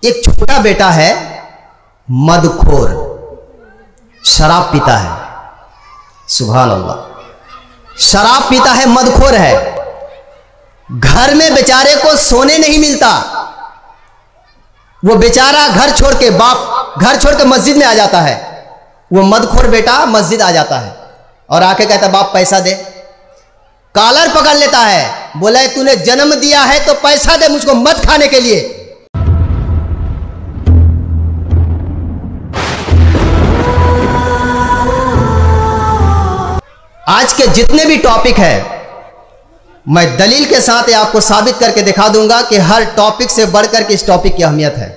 एक छोटा बेटा है, मदखोर, शराब पीता है। सुभान अल्लाह, शराब पीता है, मदखोर है। घर में बेचारे को सोने नहीं मिलता। वो बेचारा घर छोड़ के, बाप घर छोड़ के मस्जिद में आ जाता है। वो मदखोर बेटा मस्जिद आ जाता है और आके कहता, बाप पैसा दे। कॉलर पकड़ लेता है, बोला है तूने जन्म दिया है तो पैसा दे मुझको मद खाने के लिए। आज के जितने भी टॉपिक है, मैं दलील के साथ आपको साबित करके दिखा दूंगा कि हर टॉपिक से बढ़कर के इस टॉपिक की अहमियत है,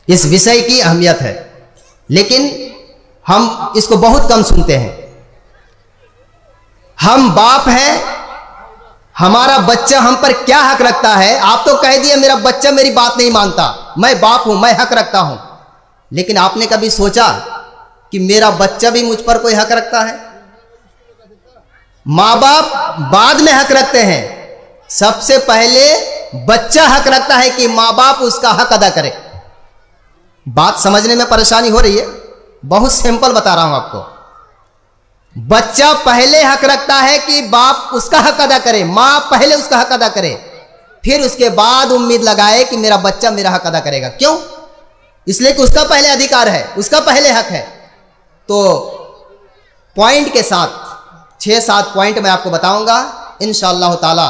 इस विषय की अहमियत है। लेकिन हम इसको बहुत कम सुनते हैं। हम बाप हैं, हमारा बच्चा हम पर क्या हक रखता है? आप तो कह दिए मेरा बच्चा मेरी बात नहीं मानता, मैं बाप हूं, मैं हक रखता हूं। लेकिन आपने कभी सोचा कि मेरा बच्चा भी मुझ पर कोई हक रखता है? माँ बाप बाद में हक रखते हैं, सबसे पहले बच्चा हक रखता है कि माँ बाप उसका हक अदा करे। बात समझने में परेशानी हो रही है, बहुत सिंपल बता रहा हूं आपको। बच्चा पहले हक रखता है कि बाप उसका हक अदा करे, माँ पहले उसका हक अदा करे, फिर उसके बाद उम्मीद लगाए कि मेरा बच्चा मेरा हक अदा करेगा। क्यों? इसलिए कि उसका पहले अधिकार है, उसका पहले हक है। तो पॉइंट के साथ 6-7 पॉइंट मैं आपको बताऊंगा इंशाअल्लाह ताला।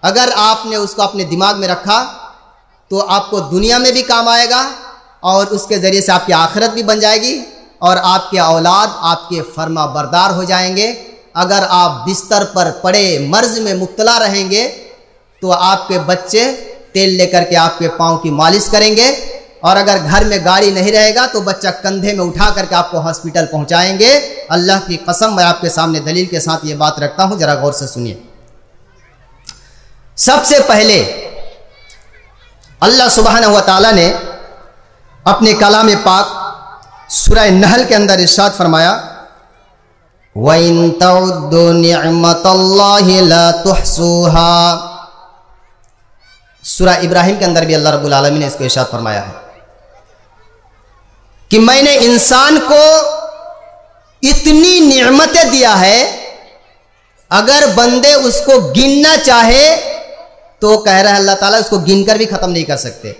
अगर आपने उसको अपने दिमाग में रखा तो आपको दुनिया में भी काम आएगा और उसके ज़रिए से आपकी आखिरत भी बन जाएगी और आपके औलाद आपके फर्मा बरदार हो जाएंगे। अगर आप बिस्तर पर पड़े मर्ज में मुब्तला रहेंगे तो आपके बच्चे तेल लेकर के आपके पाँव की मालिश करेंगे, और अगर घर में गाड़ी नहीं रहेगा तो बच्चा कंधे में उठा करके आपको हॉस्पिटल पहुंचाएंगे। अल्लाह की कसम, मैं आपके सामने दलील के साथ ये बात रखता हूं, जरा गौर से सुनिए। सबसे पहले अल्लाह सुब्हानहू व तआला ने अपने कलाम पाक सूरह नहल के अंदर इरशाद फरमाया, व इन तउद्दु निअमतल्लाहि ला तुहसूहा। सूरह इब्राहिम के अंदर भी अल्लाह रब्बुल आलमीन ने इसको इरशाद फरमाया है कि मैंने इंसान को इतनी निअमतें दिया है, अगर बंदे उसको गिनना चाहे तो कह रहा है अल्लाह ताला उसको गिनकर भी खत्म नहीं कर सकते।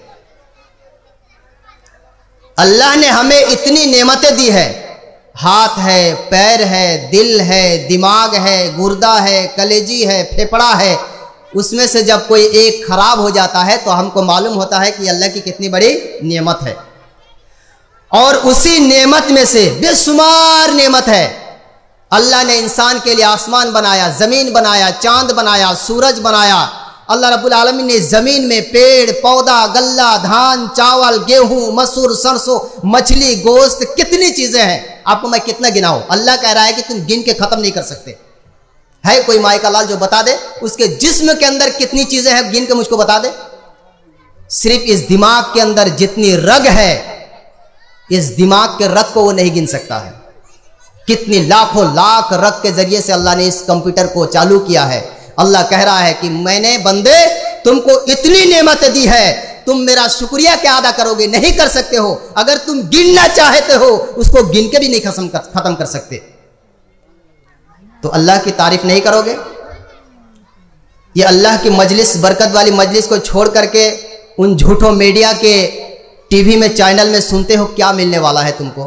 अल्लाह ने हमें इतनी नेमतें दी है, हाथ है, पैर है, दिल है, दिमाग है, गुर्दा है, कलेजी है, फेफड़ा है। उसमें से जब कोई एक खराब हो जाता है तो हमको मालूम होता है कि अल्लाह की कितनी बड़ी नेमत है। और उसी नेमत में से बेशुमार नेमत है। अल्लाह ने इंसान के लिए आसमान बनाया, जमीन बनाया, चांद बनाया, सूरज बनाया। अल्लाह रब्बुल आलमीन ने जमीन में पेड़ पौधा, गल्ला, धान, चावल, गेहूं, मसूर, सरसों, मछली, गोश्त, कितनी चीजें हैं, आपको मैं कितना गिनाऊं? अल्लाह कह रहा है कि तुम गिन के खत्म नहीं कर सकते। है कोई माई का लाल जो बता दे उसके जिस्म के अंदर कितनी चीजें हैं, गिन के मुझको बता दे। सिर्फ इस दिमाग के अंदर जितनी रग है, इस दिमाग के रग को वो नहीं गिन सकता है। कितनी लाखों लाख रग के जरिए से अल्लाह ने इस कंप्यूटर को चालू किया है। अल्लाह कह रहा है कि मैंने बंदे तुमको इतनी नेमतें दी है, तुम मेरा शुक्रिया क्या अदा करोगे? नहीं कर सकते हो। अगर तुम गिनना चाहते हो उसको गिन के भी नहीं खत्म कर सकते। तो अल्लाह की तारीफ नहीं करोगे? ये अल्लाह की मजलिस, बरकत वाली मजलिस को छोड़ करके उन झूठों मीडिया के टीवी में, चैनल में सुनते हो, क्या मिलने वाला है तुमको?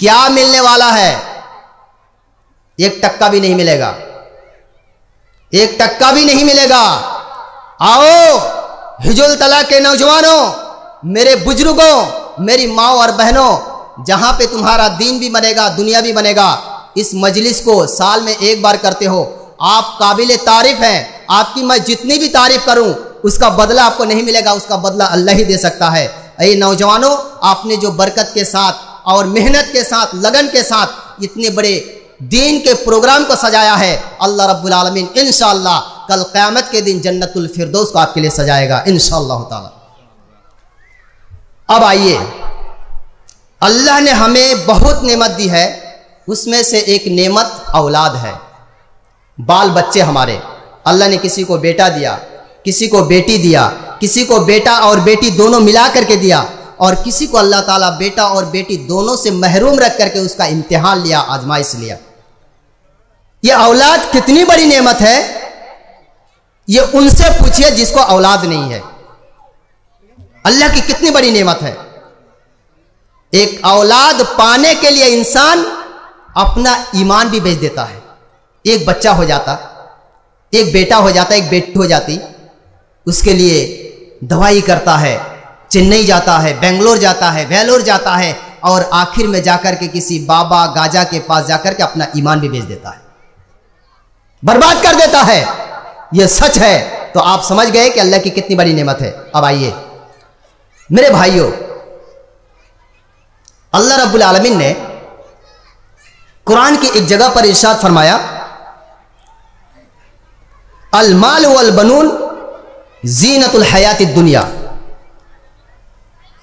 क्या मिलने वाला है? 1 टक्का भी नहीं मिलेगा, 1 टक्का भी नहीं मिलेगा। आओ हिजुल तला के नौजवानों, मेरे बुजुर्गों, मेरी माँ और बहनों, जहां पे तुम्हारा दीन भी बनेगा, दुनिया भी बनेगा। इस मजलिस को साल में 1 बार करते हो, आप काबिले तारीफ हैं। आपकी मैं जितनी भी तारीफ करूं उसका बदला आपको नहीं मिलेगा, उसका बदला अल्लाह ही दे सकता है। ऐ नौजवानों, आपने जो बरकत के साथ और मेहनत के साथ, लगन के साथ इतने बड़े दीन के प्रोग्राम को सजाया है, अल्लाह रब्बुल आलमीन इंशाअल्लाह कल क़यामत के दिन जन्नतुल फिरदौस को आपके लिए सजाएगा इंशाअल्लाह ताला। अब आइए, अल्लाह ने हमें बहुत नेमत दी है, उसमें से एक नेमत औलाद है, बाल बच्चे हमारे। अल्लाह ने किसी को बेटा दिया, किसी को बेटी दिया, किसी को बेटा और बेटी दोनों मिला करके दिया, और किसी को अल्लाह ताला बेटा और बेटी दोनों से महरूम रख करके उसका इम्तिहान लिया, आजमाइश लिया। ये औलाद कितनी बड़ी नेमत है, ये उनसे पूछिए जिसको औलाद नहीं है। अल्लाह की कितनी बड़ी नेमत है। एक औलाद पाने के लिए इंसान अपना ईमान भी बेच देता है। एक बच्चा हो जाता, एक बेटा हो जाता, एक बेटी हो जाती, उसके लिए दवाई करता है, चेन्नई जाता है, बेंगलोर जाता है, वेलोर जाता है, और आखिर में जाकर के किसी बाबा गाजा के पास जाकर के अपना ईमान भी बेच देता है, बर्बाद कर देता है। यह सच है। तो आप समझ गए कि अल्लाह की कितनी बड़ी नेमत है। अब आइए मेरे भाइयों, अल्लाह रब्बुल आलमीन ने कुरान की एक जगह पर इरशाद फरमाया, अल माल वल बनून जीनतुल हयातिद दुनिया।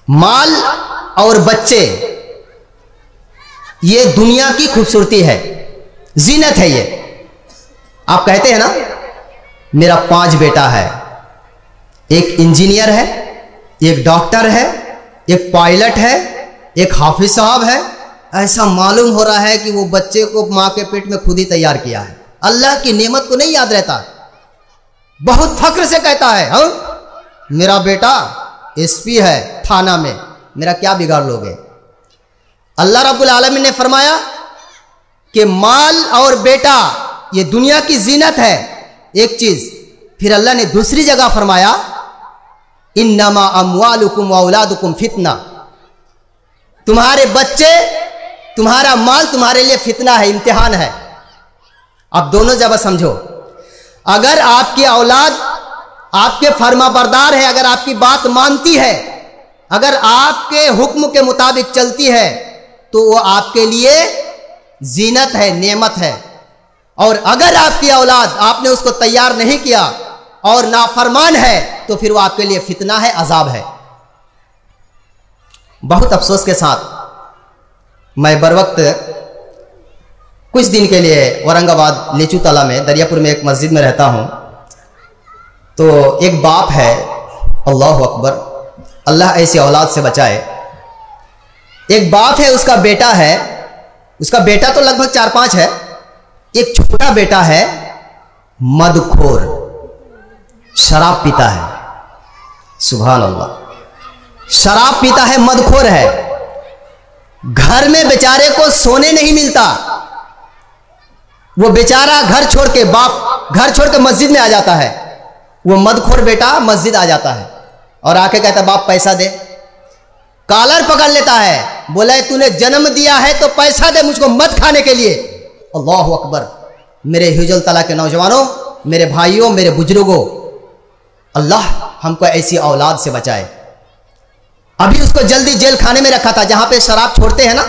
माल और बच्चे ये दुनिया की खूबसूरती है, जीनत है। ये आप कहते हैं ना, मेरा 5 बेटा है, एक इंजीनियर है, एक डॉक्टर है, एक पायलट है, एक हाफिज साहब है। ऐसा मालूम हो रहा है कि वो बच्चे को मां के पेट में खुद ही तैयार किया है। अल्लाह की नेमत को नहीं याद रहता, बहुत फख्र से कहता है, हाँ मेरा बेटा एसपी है थाना में, मेरा क्या बिगाड़ लोगे। अल्लाह रब्बुल आलमीन ने फरमाया कि माल और बेटा ये दुनिया की जीनत है, एक चीज। फिर अल्लाह ने दूसरी जगह फरमाया, इन्नमा अम्वालुकुम व औलादुकुम फितना। तुम्हारे बच्चे, तुम्हारा माल तुम्हारे लिए फितना है, इम्तिहान है। अब दोनों जगह समझो, अगर आपकी औलाद आपके फर्माबरदार है, अगर आपकी बात मानती है, अगर आपके हुक्म के मुताबिक चलती है, तो वो आपके लिए जीनत है, नेमत है। और अगर आपकी औलाद आपने उसको तैयार नहीं किया और नाफरमान है, तो फिर वो आपके लिए फितना है, अजाब है। बहुत अफसोस के साथ मैं बरवक्त कुछ दिन के लिए औरंगाबाद लेचू तला में दरियापुर में एक मस्जिद में रहता हूं। तो एक बाप है, अल्लाह अकबर, अल्लाह ऐसी औलाद से बचाए। एक बाप है, उसका बेटा है, उसका बेटा तो लगभग 4-5 है। एक छोटा बेटा है, मदखोर, शराब पीता है। सुभान अल्लाह, शराब पीता है, मदखोर है। घर में बेचारे को सोने नहीं मिलता। वो बेचारा घर छोड़ के, बाप घर छोड़ के मस्जिद में आ जाता है। वो मदखोर बेटा मस्जिद आ जाता है और आके कहता है, बाप पैसा दे। कॉलर पकड़ लेता है, बोला है तूने जन्म दिया है तो पैसा दे मुझको मद खाने के लिए। अल्लाह अकबर। मेरे हिजुल तला के नौजवानों, मेरे भाइयों, मेरे बुजुर्गों, अल्लाह हमको ऐसी औलाद से बचाए। अभी उसको जल्दी जेल खाने में रखा था, जहां पे शराब छोड़ते हैं ना,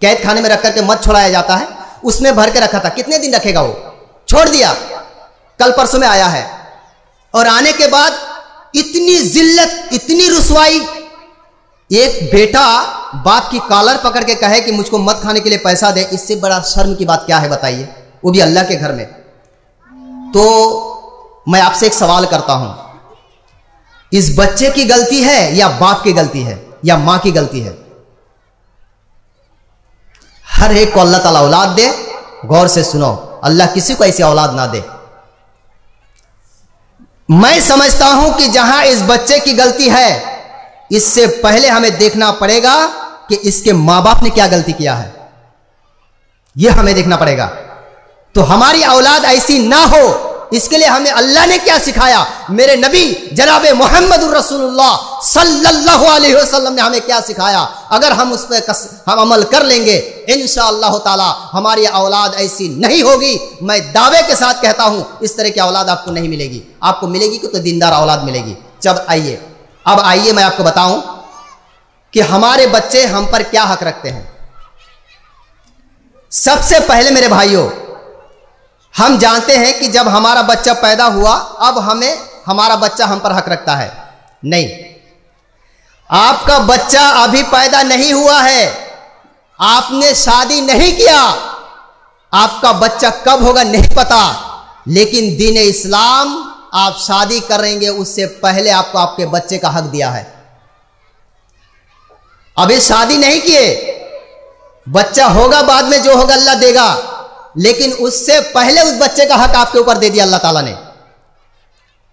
कैद खाने में रख करके मद छुड़ाया जाता है, उसमें भर के रखा था। कितने दिन रखेगा वो, छोड़ दिया। कल परसों में आया है, और आने के बाद इतनी जिल्लत, इतनी रुसवाई। एक बेटा बाप की कॉलर पकड़ के कहे कि मुझको मद खाने के लिए पैसा दे, इससे बड़ा शर्म की बात क्या है बताइए, वो भी अल्लाह के घर में। तो मैं आपसे एक सवाल करता हूं, इस बच्चे की गलती है या बाप की गलती है या मां की गलती है? हर एक को अल्लाह ताला औलाद दे। गौर से सुनो, अल्लाह किसी को ऐसी औलाद ना दे। मैं समझता हूं कि जहां इस बच्चे की गलती है, इससे पहले हमें देखना पड़ेगा कि इसके मां बाप ने क्या गलती किया है, यह हमें देखना पड़ेगा। तो हमारी औलाद ऐसी ना हो, इसके लिए हमें अल्लाह ने क्या सिखाया, मेरे नबी जनाब मोहम्मदुर रसूलुल्लाह सल्लल्लाहु अलैहि वसल्लम ने हमें क्या सिखाया। अगर हम उस पर हम अमल कर लेंगे, इंशाअल्लाह ताला हमारी औलाद ऐसी नहीं होगी। मैं दावे के साथ कहता हूं, इस तरह की औलाद आपको नहीं मिलेगी। आपको मिलेगी तो दीनदार औलाद मिलेगी। जब आइए, अब आइए मैं आपको बताऊं कि हमारे बच्चे हम पर क्या हक रखते हैं। सबसे पहले मेरे भाइयों, हम जानते हैं कि जब हमारा बच्चा पैदा हुआ, अब हमारा बच्चा हम पर हक रखता है। नहीं, आपका बच्चा अभी पैदा नहीं हुआ है, आपने शादी नहीं किया, आपका बच्चा कब होगा नहीं पता, लेकिन दीन इस्लाम आप शादी करेंगे उससे पहले आपको आपके बच्चे का हक दिया है। अभी शादी नहीं किए, बच्चा होगा बाद में, जो होगा अल्लाह देगा, लेकिन उससे पहले उस बच्चे का हक आपके ऊपर दे दिया अल्लाह ताला ने।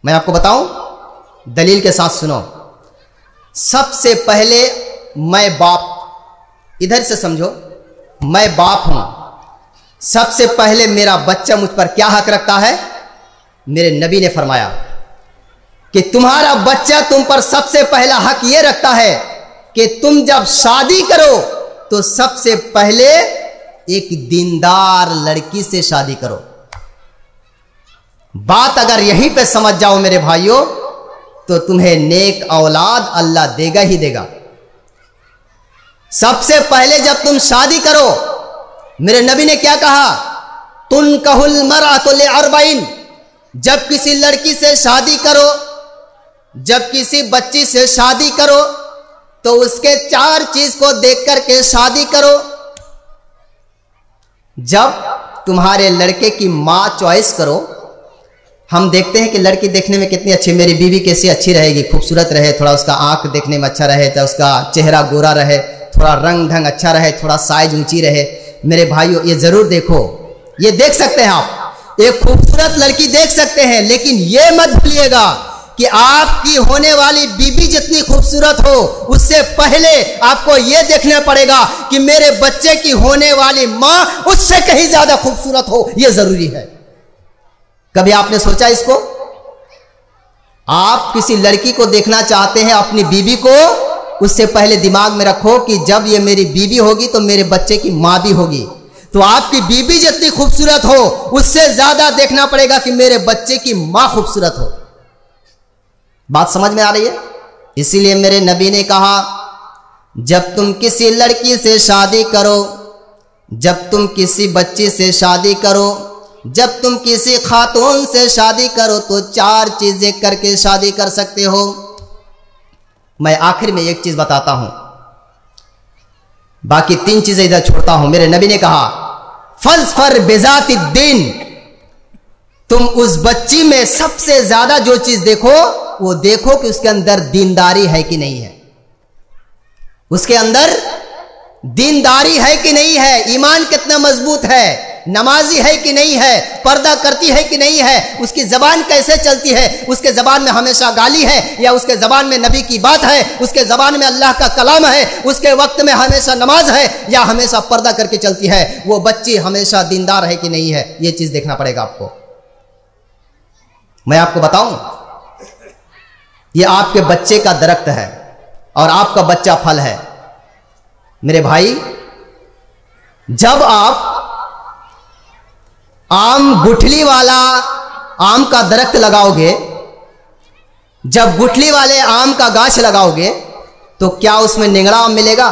मैं आपको बताऊं, दलील के साथ सुनो। सबसे पहले मैं बाप, इधर से समझो, मैं बाप हूं, सबसे पहले मेरा बच्चा मुझ पर क्या हक रखता है? मेरे नबी ने फरमाया कि तुम्हारा बच्चा तुम पर सबसे पहला हक यह रखता है कि तुम जब शादी करो तो सबसे पहले एक दीनदार लड़की से शादी करो। बात अगर यहीं पे समझ जाओ मेरे भाइयों, तो तुम्हें नेक औलाद अल्लाह देगा ही देगा। सबसे पहले जब तुम शादी करो, मेरे नबी ने क्या कहा? तुनकहुल मरअतु लिअरबईन, जब किसी लड़की से शादी करो, जब किसी बच्ची से शादी करो, तो उसके 4 चीज को देख करके शादी करो। जब तुम्हारे लड़के की मां चॉइस करो, हम देखते हैं कि लड़की देखने में कितनी अच्छी, मेरी बीवी कैसी अच्छी रहेगी, खूबसूरत रहे, थोड़ा उसका आंख देखने में अच्छा रहे, तो उसका चेहरा गोरा रहे, थोड़ा रंग ढंग अच्छा रहे, थोड़ा साइज ऊंची रहे। मेरे भाइयों ये जरूर देखो, ये देख सकते हैं आप, एक खूबसूरत लड़की देख सकते हैं, लेकिन ये मत भूलिएगा कि आपकी होने वाली बीबी जितनी खूबसूरत हो, उससे पहले आपको यह देखना पड़ेगा कि मेरे बच्चे की होने वाली मां उससे कहीं ज्यादा खूबसूरत हो। यह जरूरी है। कभी आपने सोचा इसको? आप किसी लड़की को देखना चाहते हैं, अपनी बीबी को, उससे पहले दिमाग में रखो कि जब ये मेरी बीबी होगी तो मेरे बच्चे की मां भी होगी। तो आपकी बीबी जितनी खूबसूरत हो, उससे ज्यादा देखना पड़ेगा कि मेरे बच्चे की मां खूबसूरत हो। बात समझ में आ रही है? इसीलिए मेरे नबी ने कहा, जब तुम किसी लड़की से शादी करो, जब तुम किसी बच्ची से शादी करो, जब तुम किसी खातून से शादी करो, तो 4 चीजें करके शादी कर सकते हो। मैं आखिर में एक चीज बताता हूं, बाकी 3 चीजें इधर छोड़ता हूं। मेरे नबी ने कहा, फज़फर बिज़ातिद्दीन, तुम उस बच्ची में सबसे ज्यादा जो चीज देखो, वो देखो कि उसके अंदर दीनदारी है कि नहीं है, उसके अंदर दीनदारी है कि नहीं है, ईमान कितना मजबूत है, नमाजी है कि नहीं है, पर्दा करती है कि नहीं है, उसकी जबान कैसे चलती है, उसके जबान में हमेशा गाली है या उसके जबान में नबी की बात है, उसके जबान में अल्लाह का कलाम है, उसके वक्त में हमेशा नमाज है या हमेशा पर्दा करके चलती है, वो बच्ची हमेशा दीनदार है कि नहीं है, ये चीज देखना पड़ेगा आपको। मैं आपको बताऊं, ये आपके बच्चे का दरख्त है और आपका बच्चा फल है। मेरे भाई, जब आप आम गुठली वाला आम का दरख्त लगाओगे, जब गुठली वाले आम का गाछ लगाओगे, तो क्या उसमें निंगड़ा आम मिलेगा?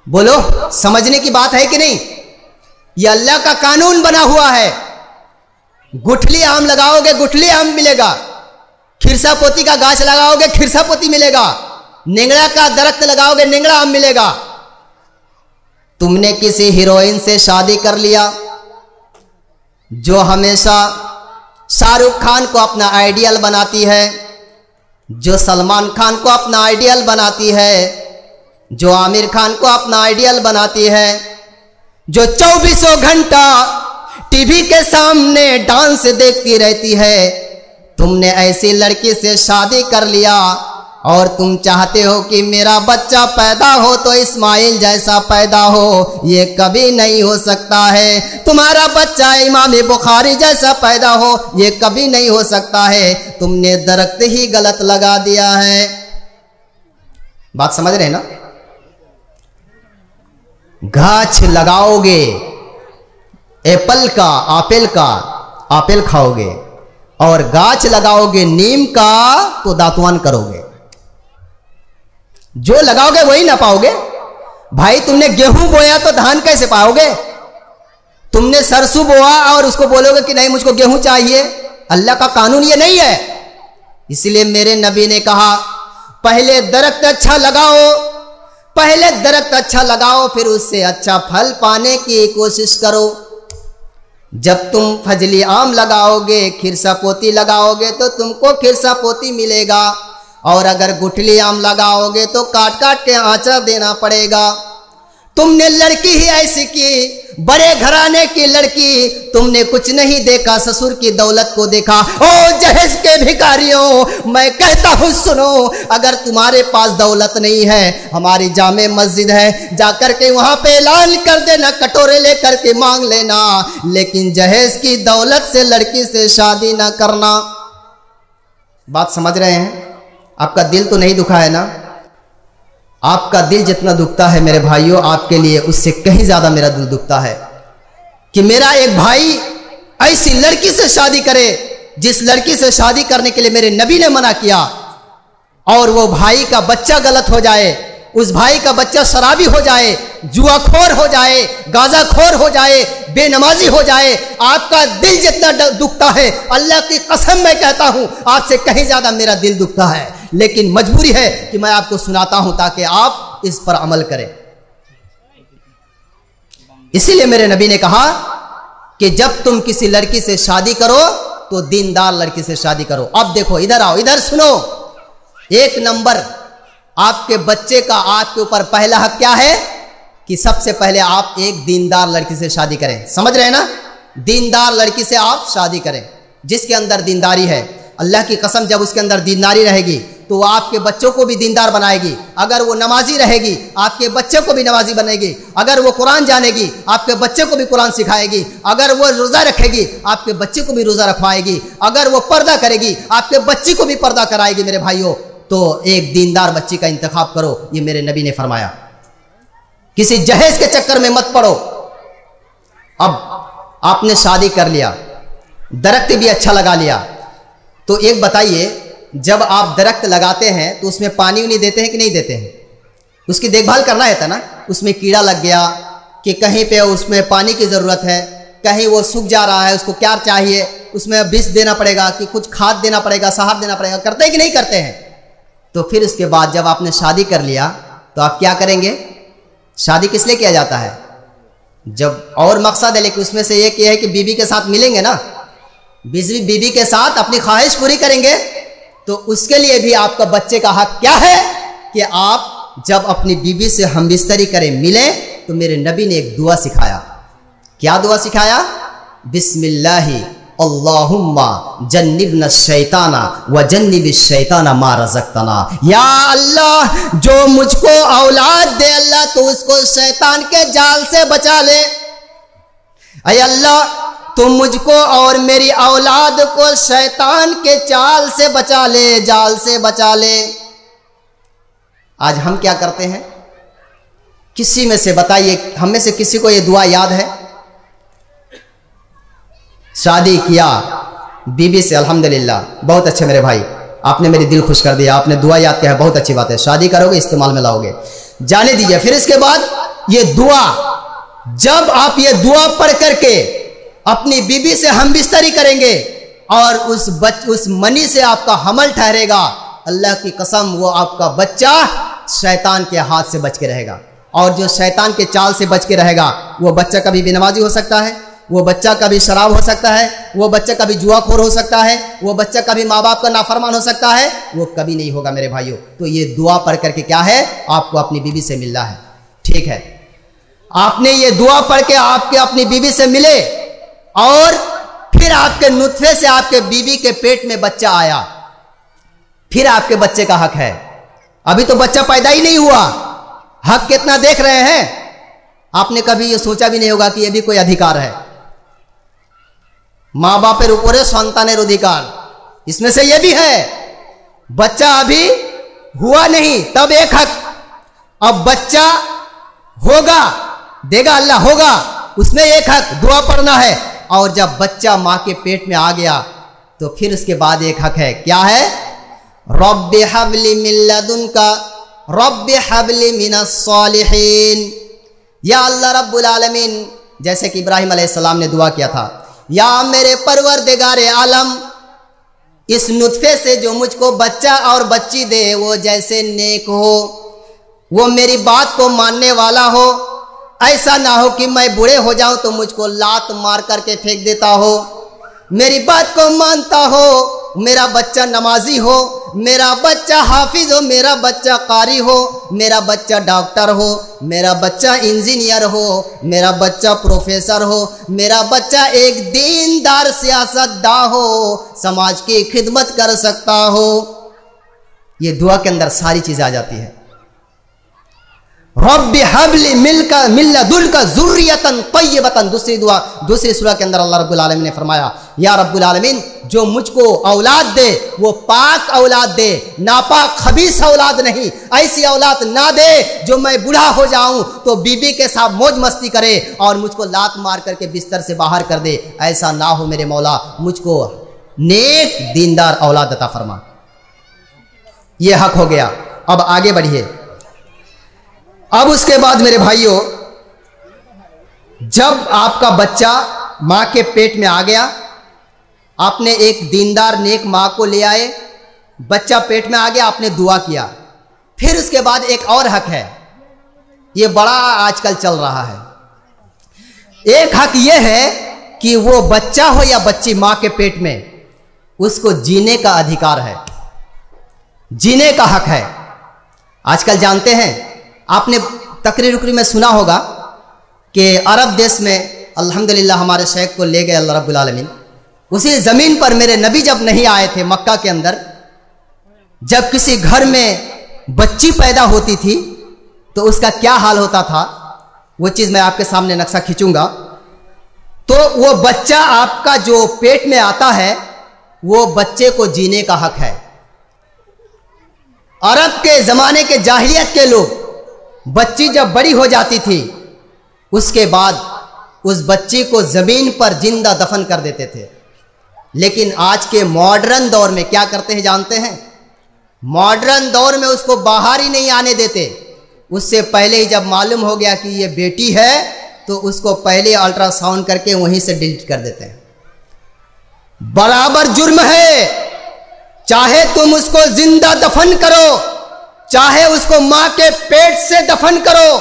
बोलो, समझने की बात है कि नहीं? यह अल्लाह का कानून बना हुआ है। गुठली आम लगाओगे, गुठली आम मिलेगा। खिरसापोती का गाछ लगाओगे, खिरसापोती मिलेगा। निंगड़ा का दरख्त लगाओगे, निंगड़ा आम मिलेगा। तुमने किसी हीरोइन से शादी कर लिया जो हमेशा शाहरुख खान को अपना आइडियल बनाती है, जो सलमान खान को अपना आइडियल बनाती है, जो आमिर खान को अपना आइडियल बनाती है, जो 24 घंटा टीवी के सामने डांस देखती रहती है। तुमने ऐसी लड़की से शादी कर लिया और तुम चाहते हो कि मेरा बच्चा पैदा हो तो इस्माइल जैसा पैदा हो। ये कभी नहीं हो सकता है। तुम्हारा बच्चा इमाम बुखारी जैसा पैदा हो, ये कभी नहीं हो सकता है। तुमने दरख्त ही गलत लगा दिया है। बात समझ रहे हैं ना? गाछ लगाओगे एप्पल का, आपेल खाओगे, और गाछ लगाओगे नीम का तो दांतवान करोगे। जो लगाओगे वही ना पाओगे। भाई, तुमने गेहूं बोया तो धान कैसे पाओगे? तुमने सरसों बोया और उसको बोलोगे कि नहीं मुझको गेहूं चाहिए। अल्लाह का कानून ये नहीं है। इसलिए मेरे नबी ने कहा, पहले दरख्त अच्छा लगाओ, फिर उससे अच्छा फल पाने की कोशिश करो। जब तुम फजली आम लगाओगे, खिरसा पोती लगाओगे तो तुमको खिरसा पोती मिलेगा, और अगर गुठली आम लगाओगे तो काट काट के आंचल देना पड़ेगा। तुमने लड़की ही ऐसी की, बड़े घराने की लड़की, तुमने कुछ नहीं देखा, ससुर की दौलत को देखा। ओ जहेज के भिखारियों, मैं कहता हूँ सुनो, अगर तुम्हारे पास दौलत नहीं है, हमारी जामे मस्जिद है, जाकर के वहां पे ऐलान कर देना, कटोरे लेकर के मांग लेना, लेकिन जहेज की दौलत से लड़की से शादी ना करना। बात समझ रहे हैं? आपका दिल तो नहीं दुखा है ना? आपका दिल जितना दुखता है मेरे भाइयों, आपके लिए उससे कहीं ज्यादा मेरा दिल दुखता है कि मेरा एक भाई ऐसी लड़की से शादी करे जिस लड़की से शादी करने के लिए मेरे नबी ने मना किया, और वो भाई का बच्चा गलत हो जाए, उस भाई का बच्चा शराबी हो जाए, जुआखोर हो जाए, गांजाखोर हो जाए, बेनमाजी हो जाए। आपका दिल जितना दुखता है, अल्लाह की कसम मैं कहता हूं, आपसे कहीं ज्यादा मेरा दिल दुखता है। लेकिन मजबूरी है कि मैं आपको सुनाता हूं ताकि आप इस पर अमल करें। इसीलिए मेरे नबी ने कहा कि जब तुम किसी लड़की से शादी करो तो दीनदार लड़की से शादी करो। अब देखो, इधर आओ, इधर सुनो। एक नंबर आपके बच्चे का आपके ऊपर पहला हक क्या है कि सबसे पहले आप एक दीनदार लड़की से शादी करें। समझ रहे हैं ना? दीनदार लड़की से आप शादी करें, जिसके अंदर दीनदारी है। अल्लाह की कसम, जब उसके अंदर दीनदारी रहेगी तो वो आपके बच्चों को भी दीनदार बनाएगी। अगर वो नमाजी रहेगी, आपके बच्चे को भी नमाजी बनेगी। अगर वो कुरान जानेगी, आपके बच्चे को भी कुरान सिखाएगी। अगर वो रोज़ा रखेगी, आपके बच्चे को भी रोज़ा रखवाएगी। अगर वो पर्दा करेगी, आपके बच्ची को भी पर्दा कराएगी। मेरे भाइयों, तो एक दीनदार बच्ची का इंतखाब करो, ये मेरे नबी ने फरमाया। किसी जहेज के चक्कर में मत पड़ो। अब आपने शादी कर लिया, दरख्त भी अच्छा लगा लिया, तो एक बताइए, जब आप दरख्त लगाते हैं तो उसमें पानी नहीं देते हैं कि नहीं देते हैं? उसकी देखभाल करना है ना। उसमें कीड़ा लग गया कि कहीं पे उसमें पानी की ज़रूरत है, कहीं वो सूख जा रहा है, उसको क्या चाहिए, उसमें विष देना पड़ेगा कि कुछ खाद देना पड़ेगा, सहार देना पड़ेगा। करते हैं कि नहीं करते हैं? तो फिर उसके बाद जब आपने शादी कर लिया तो आप क्या करेंगे? शादी किस लिए किया जाता है? जब और मकसद है, लेकिन उसमें से एक ये है कि बीवी के साथ मिलेंगे ना, बीवी के साथ अपनी ख्वाहिश पूरी करेंगे, तो उसके लिए भी आपका बच्चे का हक क्या है कि आप जब अपनी बीवी से हमबिस्तरी करें, मिले, तो मेरे नबी ने एक दुआ सिखाया। क्या दुआ सिखाया? बिस्मिल्लाहि अल्लाहुम्मा जन्निबना शैताना व जन्निबिश शैताना मा रज़क़तना। या अल्लाह, जो मुझको औलाद दे अल्लाह, तो उसको शैतान के जाल से बचा ले। अय अल्लाह, तुम मुझको और मेरी औलाद को शैतान के चाल से बचा ले, जाल से बचा ले। आज हम क्या करते हैं? किसी में से बताइए, हम में से किसी को यह दुआ याद है? शादी किया बीबी से, अल्हम्दुलिल्लाह, बहुत अच्छे मेरे भाई, आपने मेरी दिल खुश कर दिया, आपने दुआ याद किया है, बहुत अच्छी बात है। शादी करोगे, इस्तेमाल में लाओगे, जाने दीजिए। फिर इसके बाद ये दुआ, जब आप ये दुआ पढ़ करके अपनी बीबी से हमबिस्तरी करेंगे और उस मनी से आपका हमल ठहरेगा, अल्लाह की कसम, वो आपका बच्चा शैतान के हाथ से बच के रहेगा। और जो शैतान के चाल से बच के रहेगा, वो बच्चा कभी बेनमाजी हो सकता है, वो बच्चा कभी शराब हो सकता है, वो बच्चा कभी जुआखोर हो सकता है, वो बच्चा कभी माँ बाप का नाफरमान हो सकता है, वो कभी नहीं होगा मेरे भाइयों। तो ये दुआ पढ़ करके क्या है, आपको अपनी बीवी से मिलना है। ठीक है, आपने ये दुआ पढ़ के आपके अपनी बीवी से मिले, और फिर आपके नुत्फे से आपके बीवी के पेट में बच्चा आया, फिर आपके बच्चे का हक है। अभी तो बच्चा पैदा ही नहीं हुआ, हक कितना देख रहे हैं? आपने कभी ये सोचा भी नहीं होगा कि यह भी कोई अधिकार है। माँ बापेर ऊपरे सन्तानेर अधिकार, इसमें से यह भी है। बच्चा अभी हुआ नहीं, तब एक हक। अब बच्चा होगा, देगा अल्लाह, होगा, उसमें एक हक, दुआ पढ़ना है। और जब बच्चा माँ के पेट में आ गया तो फिर उसके बाद एक हक है, क्या है? रब्बि हबली मिन लदुनका रब्बि हबली मिनस सालिहीन। या अल्लाह रब्बुल आलमीन, जैसे कि इब्राहिम अलैहिस्सलाम ने दुआ किया था, या मेरे परवरदिगारे आलम, इस नुत्फे से जो मुझको बच्चा और बच्ची दे, वो जैसे नेक हो, वो मेरी बात को मानने वाला हो, ऐसा ना हो कि मैं बूढ़े हो जाऊं तो मुझको लात मार करके फेंक देता हो। मेरी बात को मानता हो, मेरा बच्चा नमाजी हो, मेरा बच्चा हाफिज हो, मेरा बच्चा कारी हो, मेरा बच्चा डॉक्टर हो, मेरा बच्चा इंजीनियर हो, मेरा बच्चा प्रोफेसर हो, मेरा बच्चा एक दीनदार सियासतदान हो, समाज की खिदमत कर सकता हो। ये दुआ के अंदर सारी चीजें आ जाती है। रब्बि हबली मिल्लदुनका ज़ुर्रियतन तय्यबतन, दूसरी दुआ दूसरी सूरह के अंदर अल्लाह रब्बुल आलमीन ने फरमाया, या रब्बुल आलमीन जो मुझको औलाद दे वो पाक औलाद दे, नापाक खबीस औलाद नहीं। ऐसी औलाद ना दे जो मैं बूढ़ा हो जाऊं तो बीबी के साथ मौज मस्ती करे और मुझको लात मार करके बिस्तर से बाहर कर दे। ऐसा ना हो मेरे मौला, मुझको नेक दीनदार औलाद अता फरमा। ये हक हो गया। अब आगे बढ़िए। अब उसके बाद मेरे भाइयों, जब आपका बच्चा मां के पेट में आ गया, आपने एक दीनदार नेक मां को ले आए, बच्चा पेट में आ गया, आपने दुआ किया। फिर उसके बाद एक और हक है, ये बड़ा आजकल चल रहा है। एक हक ये है कि वो बच्चा हो या बच्ची मां के पेट में, उसको जीने का अधिकार है, जीने का हक है। आजकल जानते हैं, आपने तकरीर उकरी में सुना होगा कि अरब देश में अल्हम्दुलिल्लाह हमारे शेख को ले गए अल्लाह रब्बुल आलमीन। उसी ज़मीन पर मेरे नबी जब नहीं आए थे मक्का के अंदर, जब किसी घर में बच्ची पैदा होती थी तो उसका क्या हाल होता था, वो चीज़ मैं आपके सामने नक्शा खींचूंगा। तो वो बच्चा आपका जो पेट में आता है, वो बच्चे को जीने का हक है। अरब के ज़माने के जाहिलियत के लोग बच्ची जब बड़ी हो जाती थी, उसके बाद उस बच्ची को ज़मीन पर जिंदा दफन कर देते थे। लेकिन आज के मॉडर्न दौर में क्या करते हैं जानते हैं? मॉडर्न दौर में उसको बाहर ही नहीं आने देते। उससे पहले ही जब मालूम हो गया कि ये बेटी है तो उसको पहले अल्ट्रासाउंड करके वहीं से डिलीट कर देते हैं। बराबर जुर्म है, चाहे तुम उसको जिंदा दफन करो, चाहे उसको मां के पेट से दफन करो,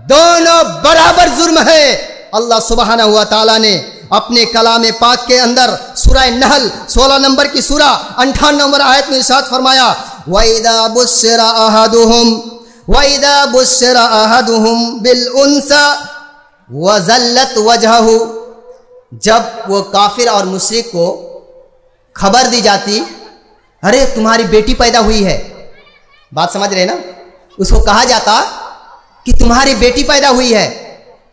दोनों बराबर जुर्म है। अल्लाह सुब्हानहू व तआला ने अपने कलाम पाक के अंदर सूरह नहल 16 नंबर की सूरा 58 नंबर आयत में इरशाद फरमाया, वइदा बुश्शिरा अहदुहुम बिल उनसा वज़ल्लत वजहहु, जब वो काफिर और मुशरिक को खबर दी जाती, अरे तुम्हारी बेटी पैदा हुई है, बात समझ रहे ना, उसको कहा जाता कि तुम्हारी बेटी पैदा हुई है,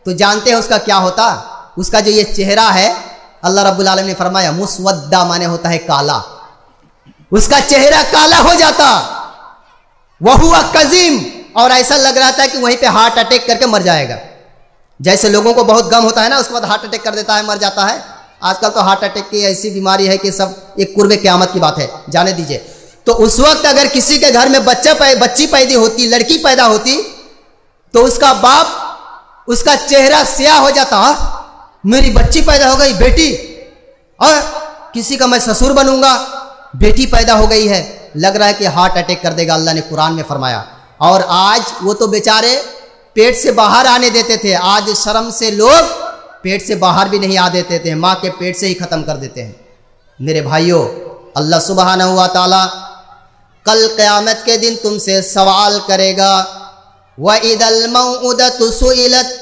तो जानते हैं उसका क्या होता? उसका जो ये चेहरा है, अल्लाह रब्बुल आलमीन ने फरमाया मुस्वद्दा माने होता है काला, उसका चेहरा काला हो जाता, वहुवा कजीम, और ऐसा लग रहा था कि वहीं पे हार्ट अटैक करके मर जाएगा। जैसे लोगों को बहुत गम होता है ना, उसके बाद हार्ट अटैक कर देता है, मर जाता है। आजकल तो हार्ट अटैक की ऐसी बीमारी है कि सब एक कुर्बे क़यामत की बात है, जाने दीजिए। तो उस वक्त अगर किसी के घर में बच्ची पैदा होती, लड़की पैदा होती, तो उसका बाप, उसका चेहरा स्याह हो जाता, मेरी बच्ची पैदा हो गई बेटी, और किसी का मैं ससुर बनूंगा, बेटी पैदा हो गई है, लग रहा है कि हार्ट अटैक कर देगा, अल्लाह ने कुरान में फरमाया। और आज वो तो बेचारे पेट से बाहर आने देते थे, आज शर्म से लोग पेट से बाहर भी नहीं आ देते थे, माँ के पेट से ही खत्म कर देते हैं। मेरे भाइयों, अल्लाह सुब्हानहू व तआला कल क़यामत के दिन तुमसे सवाल करेगा, व इदल मौउदतु सुइलत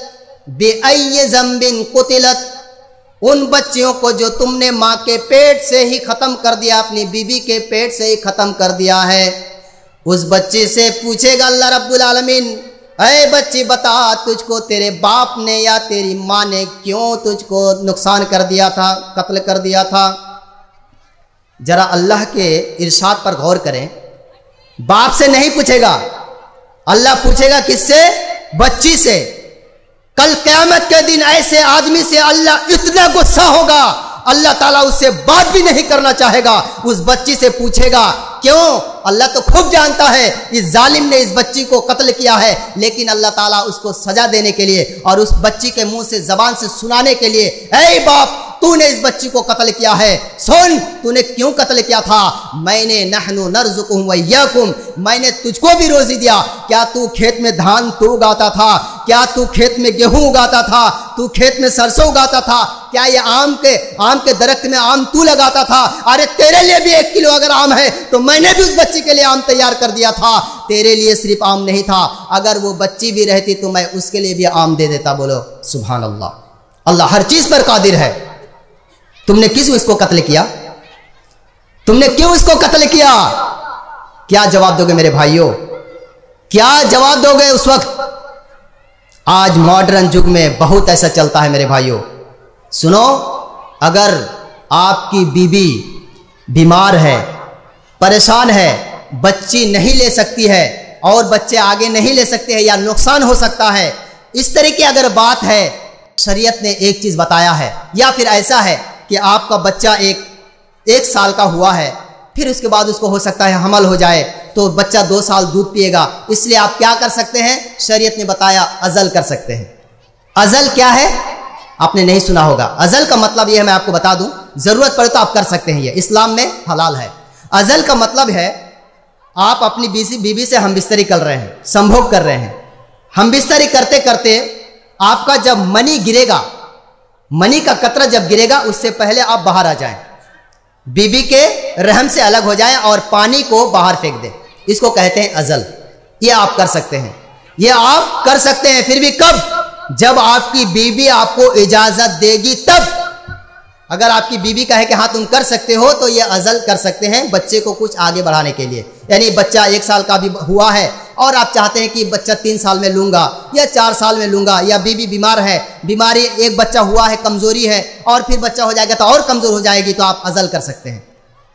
बिअय्यि ज़ंबिन कुतिलत, उन बच्चियों को जो तुमने माँ के पेट से ही ख़त्म कर दिया, अपनी बीबी के पेट से ही ख़त्म कर दिया है, उस बच्चे से पूछेगा अल्लाह रब्बुल आलमीन, ऐ बच्ची बता, तुझको तेरे बाप ने या तेरी माँ ने क्यों तुझको नुकसान कर दिया था, कत्ल कर दिया था? जरा अल्लाह के इरशाद पर गौर करें। बाप से नहीं पूछेगा, अल्लाह पूछेगा किससे? बच्ची से। कल क़यामत के दिन ऐसे आदमी से अल्लाह इतना गुस्सा होगा, अल्लाह ताला उससे बात भी नहीं करना चाहेगा। उस बच्ची से पूछेगा क्यों? अल्लाह तो खूब जानता है इस जालिम ने इस बच्ची को कत्ल किया है, लेकिन अल्लाह ताला उसको सजा देने के लिए और उस बच्ची के मुंह से, जबान से सुनाने के लिए, ऐ बाप तूने इस बच्ची को कत्ल किया है, सुन तूने क्यों कत्ल किया था। मैंने नहनु नर्जुकुहुम व इय्याकुम, मैंने तुझको भी रोजी दिया। क्या तू खेत में धान तू उगाता था? क्या तू खेत में गेहूं उगाता था? तू खेत में सरसों उगाता था? क्या ये आम के दरख्त में आम तू लगाता था? अरे तेरे लिए भी 1 किलो अगर आम है तो मैंने भी उस बच्ची के लिए आम तैयार कर दिया था। तेरे लिए सिर्फ आम नहीं था, अगर वो बच्ची भी रहती तो मैं उसके लिए भी आम दे देता। बोलो सुभान अल्लाह। अल्लाह हर चीज पर कादिर है। तुमने किस इसको कत्ल किया? तुमने क्यों इसको कत्ल किया? क्या जवाब दोगे मेरे भाइयों? क्या जवाब दोगे उस वक्त? आज मॉडर्न युग में बहुत ऐसा चलता है मेरे भाइयों। सुनो, अगर आपकी बीवी बीमार है, परेशान है, बच्ची नहीं ले सकती है और बच्चे आगे नहीं ले सकते हैं या नुकसान हो सकता है, इस तरह की अगर बात है, शरीयत ने एक चीज बताया है। या फिर ऐसा है कि आपका बच्चा एक साल का हुआ है, फिर उसके बाद उसको हो सकता है हमल हो जाए, तो बच्चा 2 साल दूध पिएगा, इसलिए आप क्या कर सकते हैं? शरीयत ने बताया अजल कर सकते हैं। अजल क्या है? आपने नहीं सुना होगा। अजल का मतलब यह है, मैं आपको बता दूं, जरूरत पड़े तो आप कर सकते हैं, ये इस्लाम में हलाल है। अजल का मतलब है आप अपनी बीवी से हमबिस्तरी कर रहे हैं, संभोग कर रहे हैं। हमबिस्तरी करते करते आपका जब मनी गिरेगा, मनी का कतरा जब गिरेगा, उससे पहले आप बाहर आ जाएं, बीबी के रहम से अलग हो जाएं और पानी को बाहर फेंक दें। इसको कहते हैं अजल। ये आप कर सकते हैं, ये आप कर सकते हैं। फिर भी कब? जब आपकी बीबी आपको इजाजत देगी तब। अगर आपकी बीबी कहे कि हाँ तुम कर सकते हो, तो ये अजल कर सकते हैं बच्चे को कुछ आगे बढ़ाने के लिए। यानी बच्चा 1 साल का भी हुआ है और आप चाहते हैं कि बच्चा 3 साल में लूंगा या 4 साल में लूंगा, या बीबी बीमार है, बीमारी एक बच्चा हुआ है, कमजोरी है, और फिर बच्चा हो जाएगा तो और कमजोर हो जाएगी, तो आप अजल कर सकते हैं।